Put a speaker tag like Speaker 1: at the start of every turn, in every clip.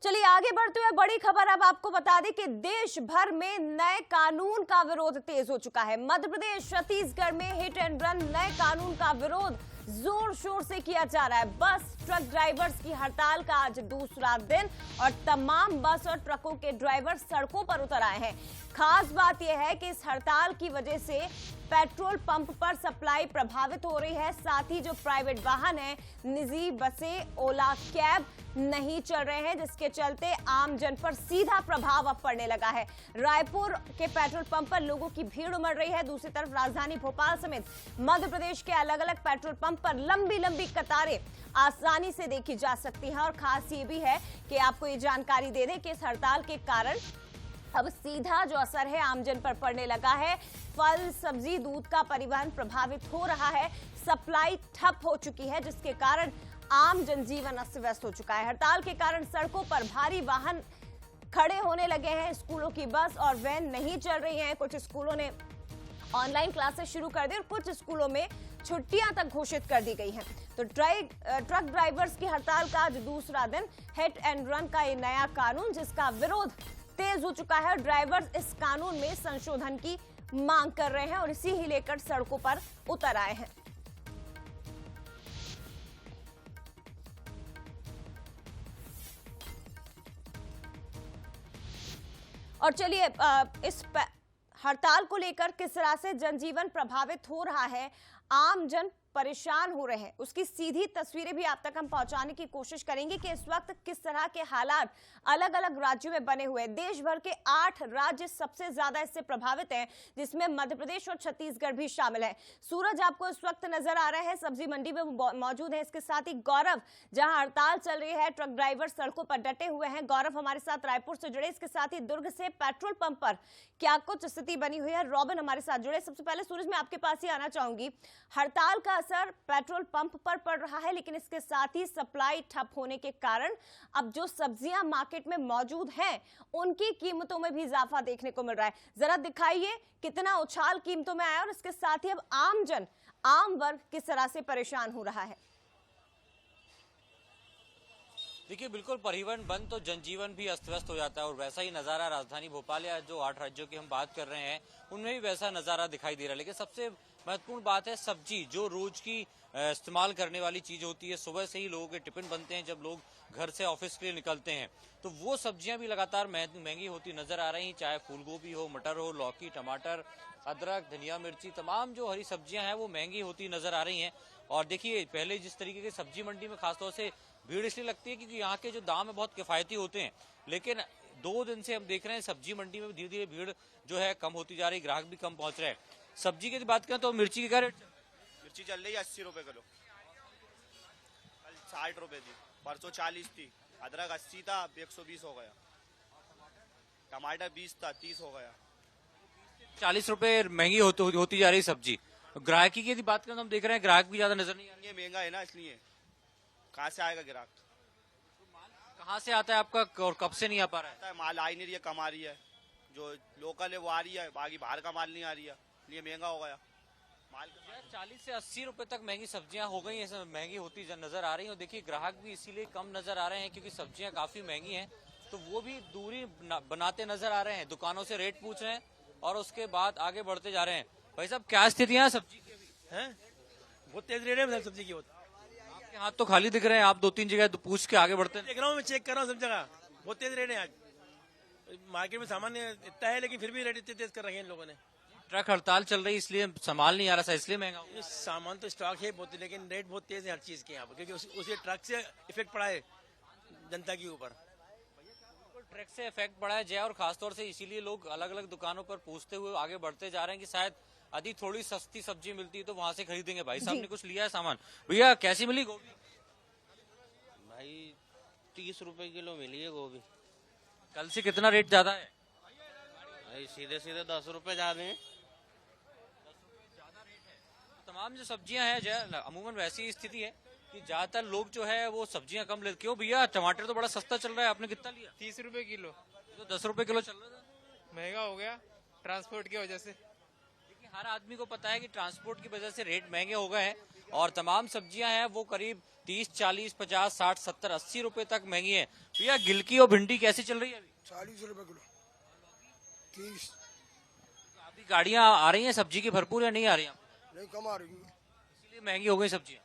Speaker 1: चलिए आगे बढ़ते हुए बड़ी खबर अब आपको बता दें कि देश भर में नए कानून का विरोध तेज हो चुका है। मध्य प्रदेश छत्तीसगढ़ में हिट एंड रन नए कानून का विरोध जोर शोर से किया जा रहा है। बस ट्रक ड्राइवर्स की हड़ताल का आज दूसरा दिन और तमाम बस और ट्रकों के ड्राइवर सड़कों पर उतर आए हैं। खास बात यह है कि इस हड़ताल की वजह से पेट्रोल पंप पर सप्लाई प्रभावित हो रही है। साथ ही जो प्राइवेट वाहन है, निजी बसें, ओला कैब नहीं चल रहे हैं, जिसके चलते आम जन पर सीधा प्रभाव अब पड़ने लगा है। रायपुर के पेट्रोल पंप पर लोगों की भीड़ उमड़ रही है। दूसरी तरफ राजधानी भोपाल समेत मध्य प्रदेश के अलग अलग पेट्रोल पंप पर लंबी लंबी कतारें आसानी से देखी जा सकती हैं। और खास ये भी है कि आपको ये जानकारी दे दें कि इस हड़ताल के कारण अब सीधा जो असर है आमजन पर पड़ने लगा है। फल, सब्जी, दूध का परिवहन प्रभावित हो रहा है। सप्लाई ठप हो चुकी है, जिसके कारण आम जनजीवन अस्त व्यस्त हो चुका है। हड़ताल के कारण सड़कों पर भारी वाहन खड़े होने लगे हैं। स्कूलों की बस और वैन नहीं चल रही हैं। कुछ स्कूलों ने ऑनलाइन क्लासेस शुरू कर दी और कुछ स्कूलों में छुट्टियां तक घोषित कर दी गई हैं। तो ट्रक ड्राइवर्स की हड़ताल का आज दूसरा दिन। हिट एंड रन का ये नया कानून, जिसका विरोध तेज हो चुका है। ड्राइवर्स इस कानून में संशोधन की मांग कर रहे हैं और इसी ही लेकर सड़कों पर उतर आए हैं। और चलिए इस हड़ताल को लेकर किस तरह से जनजीवन प्रभावित हो रहा है, आम जन परेशान हो रहे हैं, उसकी सीधी तस्वीरें भी आप तक हम पहुंचाने की कोशिश करेंगे कि इस वक्त किस तरह के हालात अलग अलग राज्यों में बने हुए हैं। देश भर के 8 राज्य सबसे ज्यादा इससे प्रभावित हैं, जिसमें मध्य प्रदेश और छत्तीसगढ़ भी शामिल है। सूरज आपको इस वक्त नजर आ रहा है, सब्जी मंडी में मौजूद है। इसके साथ ही गौरव, जहां हड़ताल चल रही है, ट्रक ड्राइवर सड़कों पर डटे हुए हैं। गौरव हमारे साथ रायपुर से जुड़े, इसके साथ ही दुर्ग से पेट्रोल पंप पर क्या कुछ स्थिति बनी हुई है। रॉबिन हमारे साथ जुड़े। सबसे पहले सूरज, मैं आपके पास ही आना चाहूंगी। हड़ताल का असर पेट्रोल पंप पर पड़ रहा है, लेकिन इसके साथ ही सप्लाई ठप होने के कारण अब जो सब्जियां मार्केट में मौजूद हैं, उनकी कीमतों में भी इजाफा देखने को मिल रहा है। जरा दिखाइए कितना उछाल कीमतों में आया और इसके साथ ही अब आम वर्ग किस तरह से परेशान हो रहा है।
Speaker 2: देखिए, बिल्कुल परिवहन बंद तो जनजीवन भी अस्त व्यस्त हो जाता है और वैसा ही नजारा राजधानी भोपाल या जो 8 राज्यों की हम बात कर रहे हैं उनमें भी वैसा नजारा दिखाई दे रहा है। लेकिन सबसे महत्वपूर्ण बात है सब्जी, जो रोज की इस्तेमाल करने वाली चीज होती है। सुबह से ही लोगों के टिफिन बनते हैं जब लोग घर से ऑफिस के लिए निकलते हैं, तो वो सब्जियां भी लगातार महंगी होती नजर आ रही, चाहे फूल गोभी हो, मटर हो, लौकी, टमाटर, अदरक, धनिया, मिर्ची, तमाम जो हरी सब्जियां हैं वो महंगी होती नजर आ रही हैं। और देखिए, पहले जिस तरीके की सब्जी मंडी में खासतौर से भीड़ इसलिए लगती है क्योंकि यहाँ के जो दाम है बहुत किफायती होते हैं, लेकिन 2 दिन से हम देख रहे हैं सब्जी मंडी में धीरे धीरे भीड़ जो है कम होती जा रही, ग्राहक भी कम पहुंच रहे हैं। सब्जी की बात करें तो मिर्ची की क्या रेट?
Speaker 3: मिर्ची चल रही है 80 रुपए किलो, कल 60 रुपए थी, परसों 40 थी। अदरक 80 था, अब 120 हो गया। टमाटर 20 था, 30 हो गया।
Speaker 2: 40 रुपए महंगी होती जा रही सब्जी। ग्राहकी की यदि बात करें तो हम देख रहे हैं ग्राहक भी ज्यादा नजर नहीं आ रहे।
Speaker 3: ये महंगा है ना, इसलिए कहाँ से आएगा ग्राहक?
Speaker 2: कहाँ से आता है आपका और कब से नहीं आ पा रहा है?
Speaker 3: माल आ ही नहीं रही है, कम आ रही है। जो लोकल है वो आ रही है, बाकी बाहर का माल नहीं आ रही है, इसलिए महंगा हो गया माल।
Speaker 2: 40 से 80 रुपए तक महंगी सब्जियां हो गई हैं, महंगी होती नजर आ रही है। और देखिए, ग्राहक भी इसीलिए कम नजर आ रहे हैं क्योंकि सब्जियां काफी महंगी हैं, तो वो भी दूरी बनाते नजर आ रहे हैं, दुकानों से रेट पूछ रहे हैं और उसके बाद आगे बढ़ते जा रहे हैं। भाई साहब, क्या स्थितियां सब्जी की अभी
Speaker 4: हैं? बहुत तेज रेट है सब्जी की।
Speaker 2: आपके हाथ तो खाली दिख रहे हैं, आप 2-3 जगह पूछ के आगे बढ़ते हैं।
Speaker 4: देख रहा हूँ, मैं चेक कर रहा हूँ सब जगह, बहुत तेज रेट है आज। मार्केट में सामान इतना है, लेकिन फिर भी रेट इतने तेज कर रखे हैं इन लोगों ने।
Speaker 2: ट्रक हड़ताल चल रही इसलिए सामान नहीं आ रहा था, इसलिए महंगा हो गया।
Speaker 4: सामान तो स्टॉक है बहुत, लेकिन रेट बहुत तेज है हर चीज के यहाँ पर, क्योंकि उसी ट्रक से इफेक्ट पड़ा है जनता के ऊपर।
Speaker 2: ट्रक से इफेक्ट पड़ा है जय, और खासतौर से इसीलिए लोग अलग अलग दुकानों पर पूछते हुए आगे बढ़ते जा रहे हैं कि शायद यदि थोड़ी सस्ती सब्जी मिलती है तो वहां से खरीदेंगे। भाई साहब ने कुछ लिया है सामान। भैया, कैसी मिली गोभी?
Speaker 5: भाई 30 रुपए किलो मिली है गोभी।
Speaker 2: कल से कितना रेट ज्यादा है?
Speaker 5: भाई सीधे सीधे 10 रुपए ज्यादा हैं।
Speaker 2: तमाम जो सब्जियां हैं जय, अमूमन वैसी स्थिति है कि ज्यादातर लोग जो है वो सब्जियां कम लेते। क्यों भैया, टमाटर तो बड़ा सस्ता चल रहा है, आपने कितना लिया?
Speaker 6: 30 रुपए किलो।
Speaker 2: तो 10 रुपए किलो चल रहा था।
Speaker 6: महंगा हो गया ट्रांसपोर्ट की वजह से।
Speaker 2: देखिए, हर आदमी को पता है कि ट्रांसपोर्ट की वजह से रेट महंगे हो गए हैं और तमाम सब्जियां हैं वो करीब 30, 40, 50, 60, 70, 80 रुपए तक महंगी है। भैया गिलकी और भिंडी कैसी चल रही है अभी?
Speaker 6: 40 रुपए किलो, 30।
Speaker 2: अभी गाड़ियां आ रही हैं सब्जी की भरपूर या नहीं आ रही हैं?
Speaker 6: नहीं, कम आ रही है,
Speaker 2: इसलिए महंगी हो गई सब्जियां।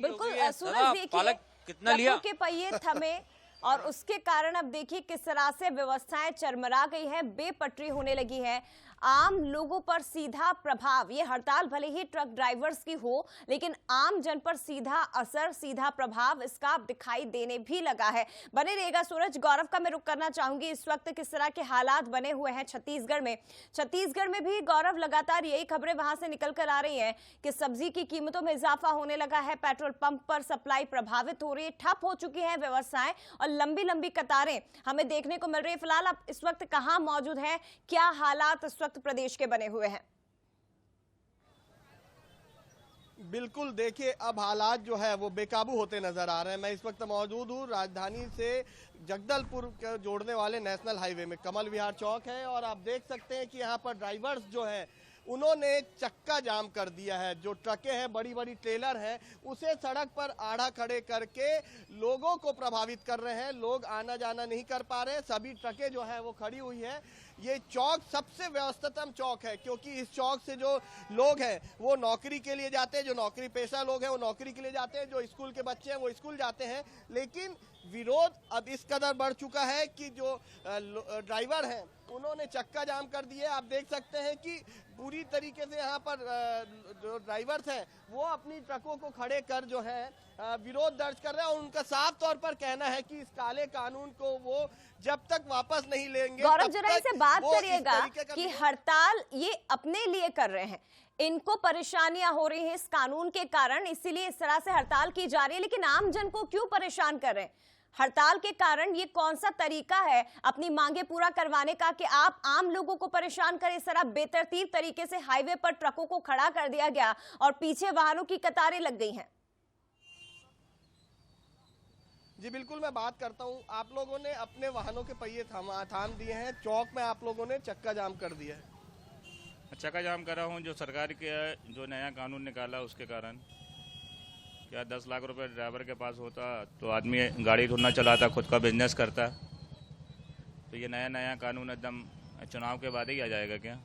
Speaker 1: बिल्कुल सूरज,
Speaker 2: दादा,
Speaker 1: देखिए
Speaker 2: पालक कितना लिया?
Speaker 1: ट्रकों के पहिए थमे और उसके कारण अब देखिए किस तरह से व्यवस्थाएं चरमरा गई हैं, बेपटरी होने लगी है, आम लोगों पर सीधा प्रभाव। ये हड़ताल भले ही ट्रक ड्राइवर्स की हो, लेकिन आम जन पर सीधा असर, सीधा प्रभाव इसका दिखाई देने भी लगा है। बने रहेगा सूरज। गौरव का मैं रुख करना चाहूंगी, इस वक्त किस तरह के हालात बने हुए हैं छत्तीसगढ़ में। छत्तीसगढ़ में भी गौरव लगातार यही खबरें वहां से निकल कर आ रही हैं कि सब्जी की कीमतों में इजाफा होने लगा है, पेट्रोल पंप पर सप्लाई प्रभावित हो रही है, ठप हो चुकी है व्यवस्थाएं और लंबी लंबी कतारें हमें देखने को मिल रही है। फिलहाल आप इस वक्त कहां मौजूद हैं, क्या हालात इस वक्त प्रदेश के बने हुए हैं?
Speaker 7: बिल्कुल, देखिए अब हालात जो है वो बेकाबू होते नजर आ रहे हैं। मैं इस वक्त मौजूद हूँ राजधानी से जगदलपुर के जोड़ने वाले नेशनल हाईवे में, कमल विहार चौक है, और आप देख सकते हैं कि यहाँ पर ड्राइवर्स जो है उन्होंने चक्का जाम कर दिया है। जो ट्रकें हैं, बड़ी बड़ी ट्रेलर हैं, उसे सड़क पर आड़ा खड़े करके लोगों को प्रभावित कर रहे हैं। लोग आना जाना नहीं कर पा रहे, सभी ट्रकें जो है वो खड़ी हुई है। ये चौक सबसे व्यस्ततम चौक है, क्योंकि इस चौक से जो लोग हैं वो नौकरी के लिए जाते हैं, जो नौकरी पेशा लोग हैं वो नौकरी के लिए जाते हैं, जो स्कूल के बच्चे हैं वो स्कूल जाते हैं। लेकिन विरोध अब इस कदर बढ़ चुका है कि जो ड्राइवर हैं उन्होंने चक्का जाम कर दिया। आप देख सकते हैं कि पूरी तरीके से यहाँ पर जो ड्राइवर्स हैं वो अपनी ट्रकों को खड़े कर जो है विरोध दर्ज कर रहे हैं, और उनका साफ तौर पर कहना है कि इस काले कानून को वो जब तक वापस नहीं लेंगे।
Speaker 1: गौरव जरा इसे बात करिएगा कि हड़ताल ये अपने लिए कर रहे हैं, इनको परेशानियां हो रही हैं इस कानून के कारण, इसीलिए इस तरह से हड़ताल की जा रही है, लेकिन आम जन को क्यों परेशान कर रहे हैं? हड़ताल के कारण ये कौन सा तरीका है अपनी मांगे पूरा करवाने का कि आप आम लोगों को परेशान करें? इस तरह बेतरतीब तरीके से हाईवे पर ट्रकों को खड़ा कर दिया गया और पीछे वाहनों की कतारें लग गई हैं।
Speaker 7: जी बिल्कुल, मैं बात करता हूं। आप लोगों ने अपने वाहनों के पहिए थाम दिए हैं, चौक में आप लोगों ने चक्का जाम कर दिया है।
Speaker 8: चक्का जाम कर रहा हूं जो सरकार के जो नया कानून निकाला उसके कारण। क्या 10 लाख रुपए ड्राइवर के पास होता तो आदमी गाड़ी थोड़ा ना चलाता, खुद का बिजनेस करता। तो ये नया कानून एकदम चुनाव के बाद ही आ जाएगा क्या?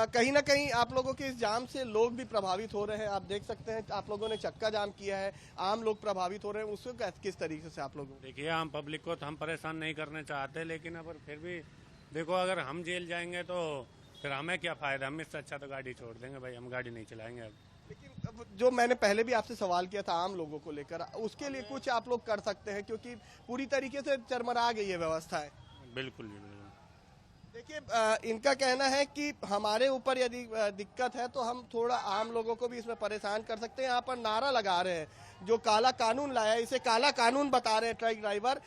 Speaker 7: कहीं ना कहीं आप लोगों के इस जाम से लोग भी प्रभावित हो रहे हैं। आप देख सकते हैं आप लोगों ने चक्का जाम किया है, आम लोग प्रभावित हो रहे हैं, उसको किस तरीके से आप लोग?
Speaker 9: देखिए, आम पब्लिक को तो हम परेशान नहीं करना चाहते, लेकिन अगर फिर भी देखो, अगर हम जेल जाएंगे तो फिर हमें क्या फायदा? हम इससे अच्छा तो गाड़ी छोड़ देंगे भाई, हम गाड़ी नहीं चलाएंगे अब।
Speaker 7: लेकिन जो मैंने पहले भी आपसे सवाल किया था आम लोगों को लेकर, उसके लिए कुछ आप लोग कर सकते हैं, क्योंकि पूरी तरीके से चरमरा गई है व्यवस्थाएं।
Speaker 9: बिल्कुल।
Speaker 7: देखिए, इनका कहना है कि हमारे ऊपर यदि दिक्कत है तो हम थोड़ा आम लोगों को भी इसमें परेशान कर सकते हैं। यहाँ पर नारा लगा रहे हैं, जो काला कानून लाया है इसे काला कानून बता रहे हैं ट्रक ड्राइवर,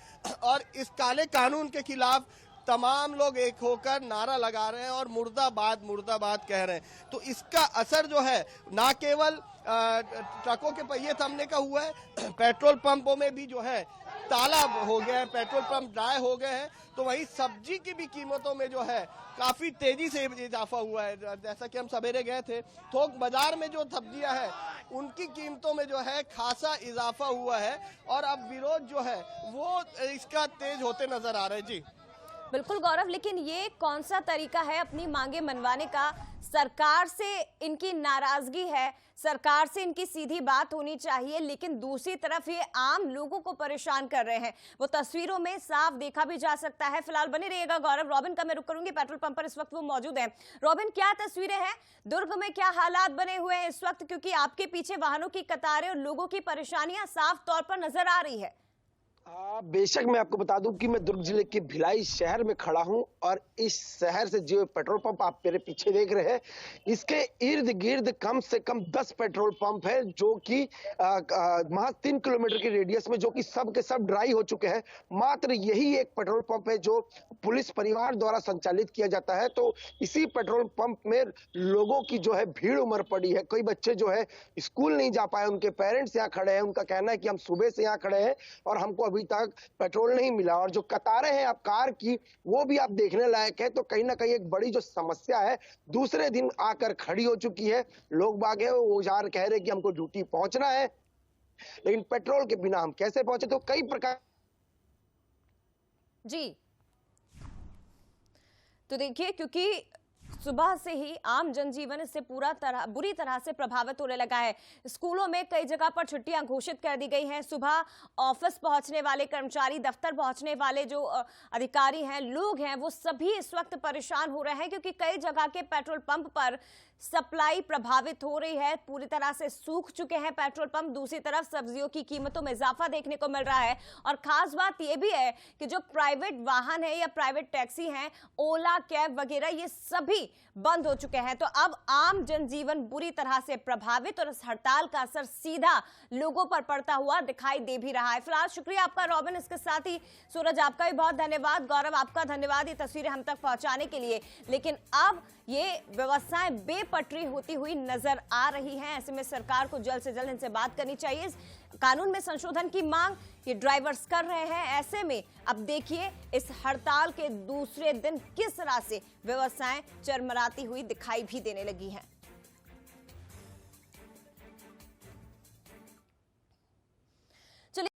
Speaker 7: और इस काले कानून के खिलाफ तमाम लोग एक होकर नारा लगा रहे हैं और मुर्दाबाद मुर्दाबाद कह रहे हैं। तो इसका असर जो है ना केवल ट्रकों के पहिए थमने का हुआ है, पेट्रोल पंपों में भी जो है ताला हो गया है, पेट्रोल पंप ड्राई हो गए हैं। तो वही सब्जी की भी कीमतों में जो है काफी तेजी से इजाफा हुआ है। जैसा कि हम सवेरे गए थे, थोक बाजार में जो सब्जियां हैं उनकी कीमतों में जो है खासा इजाफा हुआ है, और अब विरोध जो है वो इसका तेज होते नजर आ रहा है। जी
Speaker 1: बिल्कुल गौरव, लेकिन ये कौन सा तरीका है अपनी मांगे मनवाने का? सरकार से इनकी नाराजगी है, सरकार से इनकी सीधी बात होनी चाहिए, लेकिन दूसरी तरफ ये आम लोगों को परेशान कर रहे हैं, वो तस्वीरों में साफ देखा भी जा सकता है। फिलहाल बने रहिएगा गौरव। रॉबिन का मैं रुक करूंगी, पेट्रोल पंप पर इस वक्त वो मौजूद है। रॉबिन, क्या तस्वीरें हैं दुर्ग में, क्या हालात बने हुए हैं इस वक्त, क्योंकि आपके पीछे वाहनों की कतारें और लोगों की परेशानियां साफ तौर पर नजर आ रही है।
Speaker 10: बेशक मैं आपको बता दूं कि मैं दुर्ग जिले के भिलाई शहर में खड़ा हूं, और इस शहर से जो पेट्रोल पंप आप मेरे पीछे देख रहे हैं, इसके इर्द गिर्द कम से कम 10 पेट्रोल पंप है, जो कि महज 3 किलोमीटर के रेडियस में, जो कि सब के सब ड्राई हो चुके हैं। मात्र यही एक पेट्रोल पंप है जो पुलिस परिवार द्वारा संचालित किया जाता है। तो इसी पेट्रोल पंप में लोगों की जो है भीड़ उमड़ पड़ी है। कई बच्चे जो है स्कूल नहीं जा पाए, उनके पेरेंट्स यहाँ खड़े हैं, उनका कहना है कि हम सुबह से यहाँ खड़े हैं और हमको अभी तक तक पेट्रोल नहीं मिला और जो कतारें हैं आप कार की वो भी आप देखने लायक है। तो कहीं ना कहीं एक बड़ी जो समस्या है दूसरे दिन आकर खड़ी हो चुकी है। लोग बाग है वो जार कह रहे हैं कि हमको ड्यूटी पहुंचना है, लेकिन पेट्रोल के बिना हम कैसे पहुंचे। तो कई प्रकार
Speaker 1: जी, तो देखिए, क्योंकि सुबह से ही आम जनजीवन इससे बुरी तरह से प्रभावित होने लगा है। स्कूलों में कई जगह पर छुट्टियां घोषित कर दी गई हैं। सुबह ऑफिस पहुंचने वाले कर्मचारी, दफ्तर पहुंचने वाले जो अधिकारी हैं, लोग हैं, वो सभी इस वक्त परेशान हो रहे हैं क्योंकि कई जगह के पेट्रोल पंप पर सप्लाई प्रभावित हो रही है। पूरी तरह से सूख चुके हैं पेट्रोल पंप। दूसरी तरफ सब्जियों की कीमतों में इजाफा देखने को मिल रहा है और खास बात यह भी है कि जो प्राइवेट वाहन है या प्राइवेट टैक्सी हैं, ओला, कैब वगैरह, ये सभी बंद हो चुके हैं। तो अब आम जनजीवन बुरी तरह से प्रभावित और इस हड़ताल का असर सीधा लोगों पर पड़ता हुआ दिखाई दे भी रहा है। फिलहाल शुक्रिया आपका रॉबिन, इसके साथ ही सूरज आपका भी बहुत धन्यवाद, गौरव आपका धन्यवाद ये तस्वीरें हम तक पहुंचाने के लिए। लेकिन अब ये व्यवस्थाएं बेपटरी होती हुई नजर आ रही हैं। ऐसे में सरकार को जल्द से जल्द इनसे बात करनी चाहिए। इस कानून में संशोधन की मांग ये ड्राइवर्स कर रहे हैं। ऐसे में अब देखिए इस हड़ताल के दूसरे दिन किस तरह से व्यवस्थाएं चरमराती हुई दिखाई भी देने लगी हैं।